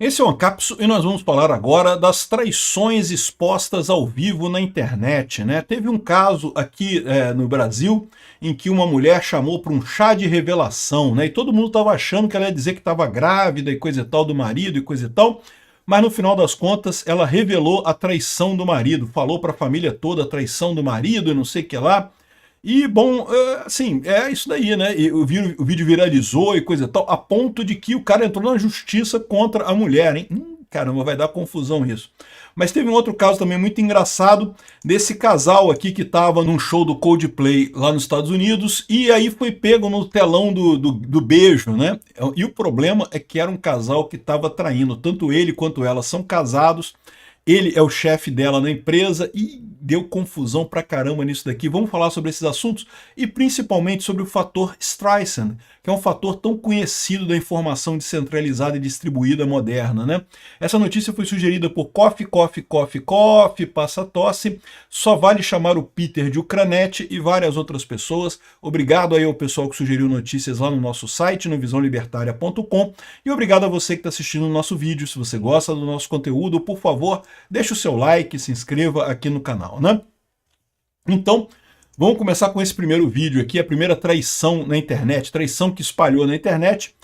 Esse é o Ancapso e nós vamos falar agora das traições expostas ao vivo na internet, né? Teve um caso aqui no Brasil em que uma mulher chamou para um chá de revelação, né? E todo mundo estava achando que ela ia dizer que estava grávida e coisa e tal do marido e coisa e tal, mas no final das contas ela revelou a traição do marido, falou para a família toda a traição do marido e não sei o que lá. E, bom, assim, é isso daí, né? E o vídeo viralizou e coisa e tal, a ponto de que o cara entrou na justiça contra a mulher, hein? Caramba, vai dar confusão isso. Mas teve um outro caso também muito engraçado desse casal aqui que estava num show do Coldplay lá nos Estados Unidos e aí foi pego no telão do beijo, né? E o problema é que era um casal que estava traindo, tanto ele quanto ela são casados. Ele é o chefe dela na empresa e deu confusão pra caramba nisso daqui. Vamos falar sobre esses assuntos e principalmente sobre o fator Streisand, que é um fator tão conhecido da informação descentralizada e distribuída moderna, né? Essa notícia foi sugerida por Coffee, Passa Tosse, Só Vale Chamar o Peter de Ucranete e várias outras pessoas. Obrigado aí ao pessoal que sugeriu notícias lá no nosso site, no visãolibertaria.com, e obrigado a você que está assistindo o nosso vídeo. Se você gosta do nosso conteúdo, por favor, deixe o seu like, se inscreva aqui no canal, né? Então, vamos começar com esse primeiro vídeo aqui, a primeira traição na internet, traição que espalhou na internet.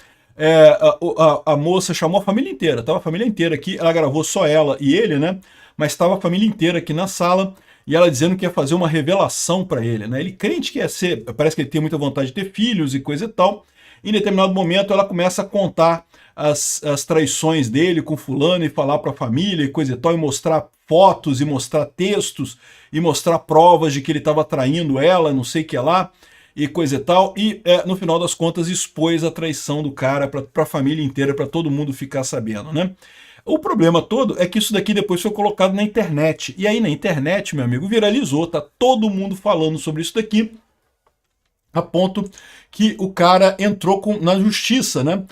A moça chamou a família inteira, estava a família inteira aqui, ela gravou só ela e ele, né? Mas estava a família inteira aqui na sala e ela dizendo que ia fazer uma revelação para ele, né? Ele crente que ia ser, parece que ele tem muita vontade de ter filhos e coisa e tal. Em determinado momento ela começa a contar as traições dele com fulano e falar para a família e coisa e tal, e mostrar fotos e mostrar textos e mostrar provas de que ele estava traindo ela, não sei o que lá, e coisa e tal, e no final das contas expôs a traição do cara para a família inteira, para todo mundo ficar sabendo, né? O problema todo é que isso daqui depois foi colocado na internet, e aí na internet, meu amigo, viralizou, tá todo mundo falando sobre isso daqui, a ponto que o cara entrou na justiça, né?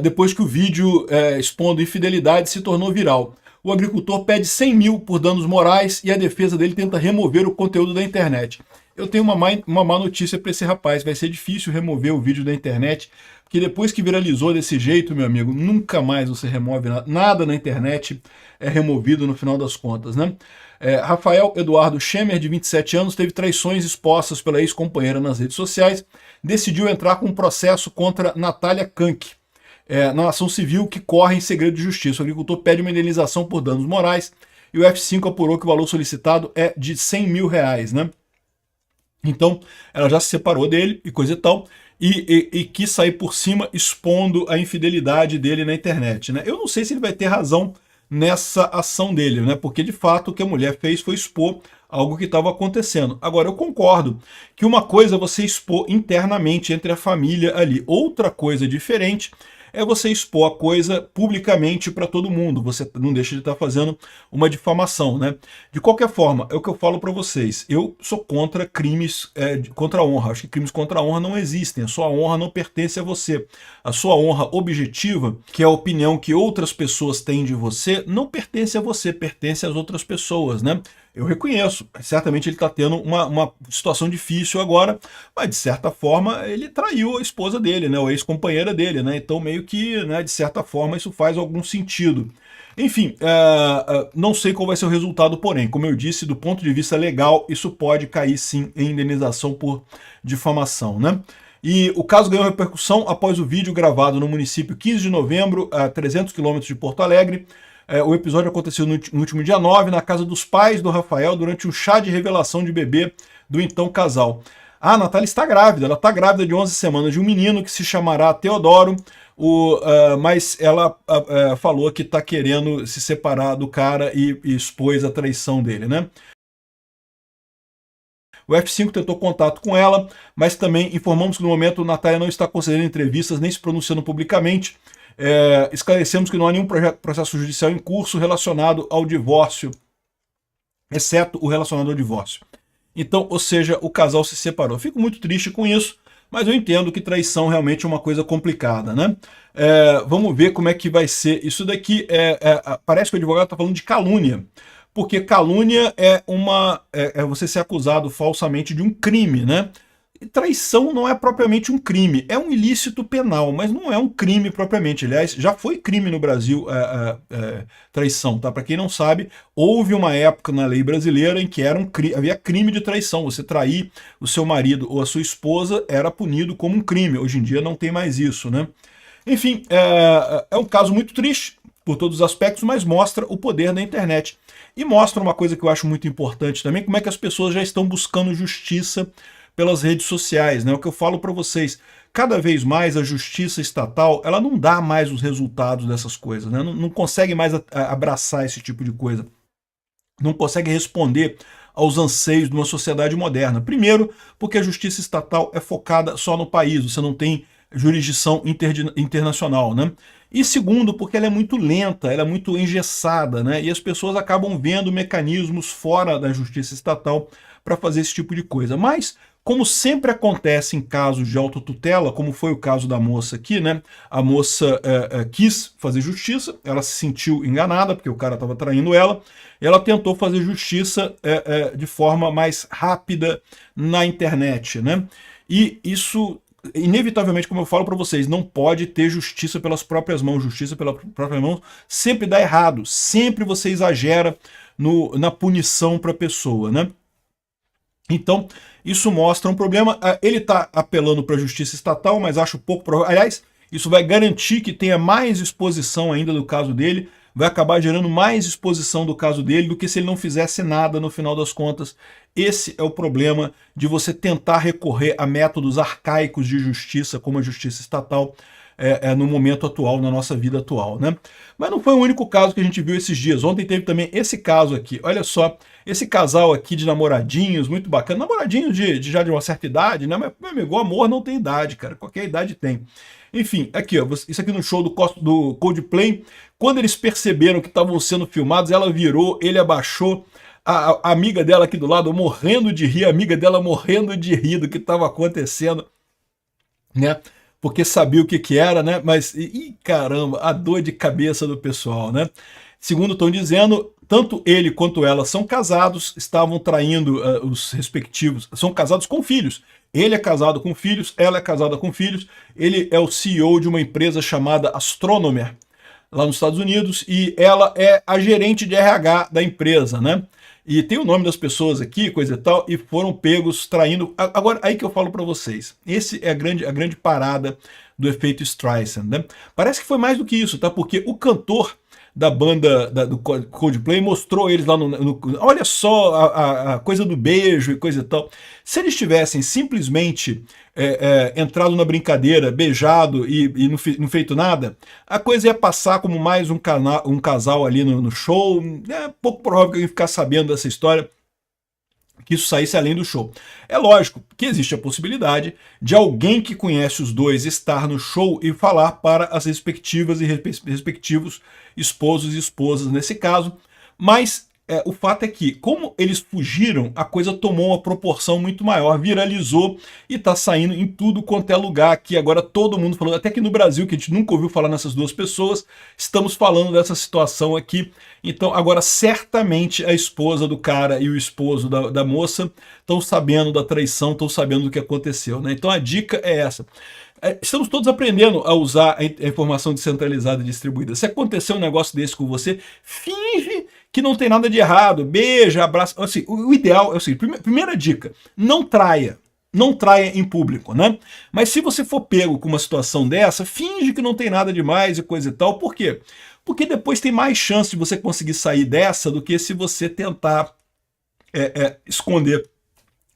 Depois que o vídeo expondo infidelidade se tornou viral. O agricultor pede 100 mil por danos morais e a defesa dele tenta remover o conteúdo da internet. Eu tenho uma má notícia para esse rapaz, vai ser difícil remover o vídeo da internet, porque depois que viralizou desse jeito, meu amigo, nunca mais você remove nada, nada na internet é removido no final das contas, né? Rafael Eduardo Schemer, de 27 anos, teve traições expostas pela ex-companheira nas redes sociais, decidiu entrar com um processo contra Natália Kank, na ação civil que corre em segredo de justiça. O agricultor pede uma indenização por danos morais e o F5 apurou que o valor solicitado é de 100 mil reais, né? Então, ela já se separou dele e coisa e tal, e quis sair por cima expondo a infidelidade dele na internet, né? Eu não sei se ele vai ter razão nessa ação dele, né? Porque de fato o que a mulher fez foi expor algo que estava acontecendo. Agora, eu concordo que uma coisa é você expor internamente entre a família ali, outra coisa diferente é você expor a coisa publicamente para todo mundo. Você não deixa de estar fazendo uma difamação, né? De qualquer forma, é o que eu falo para vocês. Eu sou contra crimes contra a honra. Acho que crimes contra a honra não existem. A sua honra não pertence a você. A sua honra objetiva, que é a opinião que outras pessoas têm de você, não pertence a você, pertence às outras pessoas, né? Eu reconheço, certamente ele está tendo uma situação difícil agora, mas de certa forma ele traiu a esposa dele, né, a ex-companheira dele, né, então meio que, né, de certa forma isso faz algum sentido. Enfim, não sei qual vai ser o resultado, porém, como eu disse, do ponto de vista legal, isso pode cair sim em indenização por difamação, né? E o caso ganhou repercussão após o vídeo gravado no município 15 de novembro, a 300 quilômetros de Porto Alegre. O episódio aconteceu no último dia 9, na casa dos pais do Rafael, durante um chá de revelação de bebê do então casal. A Natália está grávida, ela está grávida de 11 semanas de um menino que se chamará Teodoro, mas ela falou que está querendo se separar do cara e expôs a traição dele, né? O F5 tentou contato com ela, mas também informamos que no momento Natália não está concedendo entrevistas nem se pronunciando publicamente. Esclarecemos que não há nenhum processo judicial em curso relacionado ao divórcio, exceto o relacionado ao divórcio. Então, ou seja, o casal se separou. Fico muito triste com isso, mas eu entendo que traição realmente é uma coisa complicada, né? Vamos ver como é que vai ser isso daqui. Parece que o advogado está falando de calúnia, porque calúnia é você ser acusado falsamente de um crime, né? traição não é propriamente um crime, é um ilícito penal, mas não é um crime propriamente. Aliás, já foi crime no Brasil traição, tá? Para quem não sabe, houve uma época na lei brasileira em que havia crime de traição. Você trair o seu marido ou a sua esposa era punido como um crime. Hoje em dia não tem mais isso, né? Enfim, é um caso muito triste por todos os aspectos, mas mostra o poder da internet. E mostra uma coisa que eu acho muito importante também, como é que as pessoas já estão buscando justiça pelas redes sociais, né? O que eu falo para vocês, cada vez mais a justiça estatal, ela não dá mais os resultados dessas coisas, né? Não consegue mais abraçar esse tipo de coisa. Não consegue responder aos anseios de uma sociedade moderna. Primeiro, porque a justiça estatal é focada só no país, você não tem jurisdição internacional, né? E segundo, porque ela é muito lenta, ela é muito engessada, né? E as pessoas acabam vendo mecanismos fora da justiça estatal para fazer esse tipo de coisa. Mas, como sempre acontece em casos de autotutela, como foi o caso da moça aqui, né? A moça quis fazer justiça, ela se sentiu enganada, porque o cara estava traindo ela, e ela tentou fazer justiça de forma mais rápida na internet, né? E isso, inevitavelmente, como eu falo para vocês, não pode ter justiça pelas próprias mãos. Justiça pelas próprias mãos sempre dá errado, sempre você exagera na punição para a pessoa, né? Então, isso mostra um problema. Ele está apelando para a justiça estatal, mas acho pouco provável. Aliás, isso vai garantir que tenha mais exposição ainda do caso dele, vai acabar gerando mais exposição do caso dele do que se ele não fizesse nada no final das contas. Esse é o problema de você tentar recorrer a métodos arcaicos de justiça, como a justiça estatal, no momento atual, na nossa vida atual, né? Mas não foi o único caso que a gente viu esses dias. Ontem teve também esse caso aqui. Olha só, esse casal aqui de namoradinhos, muito bacana. Namoradinhos já de uma certa idade, né? Mas, meu amigo, o amor não tem idade, cara. Qualquer idade tem. Enfim, aqui, ó, isso aqui no show do Coldplay. Quando eles perceberam que estavam sendo filmados, ela virou, ele abaixou. A amiga dela aqui do lado morrendo de rir, a amiga dela morrendo de rir do que estava acontecendo, né? Porque sabia o que era, né? Mas, caramba, a dor de cabeça do pessoal, né? Segundo estão dizendo, tanto ele quanto ela são casados, estavam traindo os respectivos, são casados com filhos. Ele é casado com filhos, ela é casada com filhos, ele é o CEO de uma empresa chamada Astronomer, lá nos Estados Unidos, e ela é a gerente de RH da empresa, né? E tem o nome das pessoas aqui, coisa e tal, e foram pegos traindo. Agora, aí que eu falo para vocês, esse é a grande parada do efeito Streisand, né? Parece que foi mais do que isso, tá? Porque o cantor da banda do Coldplay mostrou eles lá olha só a coisa do beijo e coisa e tal. Se eles tivessem simplesmente entrado na brincadeira, beijado e não feito nada, a coisa ia passar como mais um casal ali no show. É pouco provável que eu ia ficar sabendo dessa história, que isso saísse além do show. É lógico que existe a possibilidade de alguém que conhece os dois estar no show e falar para as respectivas e respectivos esposos e esposas nesse caso, mas o fato é que, como eles fugiram, a coisa tomou uma proporção muito maior, viralizou e está saindo em tudo quanto é lugar aqui. Agora todo mundo falando, até que no Brasil, que a gente nunca ouviu falar nessas duas pessoas, estamos falando dessa situação aqui. Então agora certamente a esposa do cara e o esposo da moça estão sabendo da traição, estão sabendo do que aconteceu, né? Então a dica é essa. Estamos todos aprendendo a usar a informação descentralizada e distribuída. Se acontecer um negócio desse com você, finge que não tem nada de errado, beija, abraça. Assim, o ideal é o seguinte, primeira dica, não traia. Não traia em público, né? Mas se você for pego com uma situação dessa, finge que não tem nada demais e coisa e tal. Por quê? Porque depois tem mais chance de você conseguir sair dessa do que se você tentar esconder,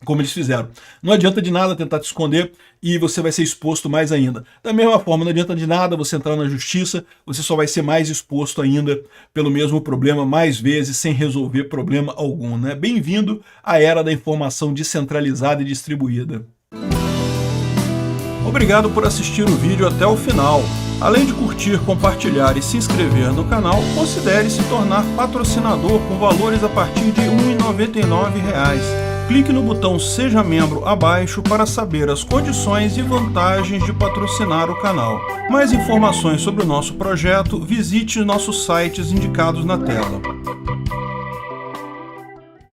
como eles fizeram. Não adianta de nada tentar te esconder e você vai ser exposto mais ainda. Da mesma forma, não adianta de nada você entrar na justiça, você só vai ser mais exposto ainda pelo mesmo problema mais vezes sem resolver problema algum, né? Bem-vindo à era da informação descentralizada e distribuída. Obrigado por assistir o vídeo até o final. Além de curtir, compartilhar e se inscrever no canal, considere se tornar patrocinador com valores a partir de R$ 1,99. Clique no botão Seja Membro abaixo para saber as condições e vantagens de patrocinar o canal. Mais informações sobre o nosso projeto, visite nossos sites indicados na tela.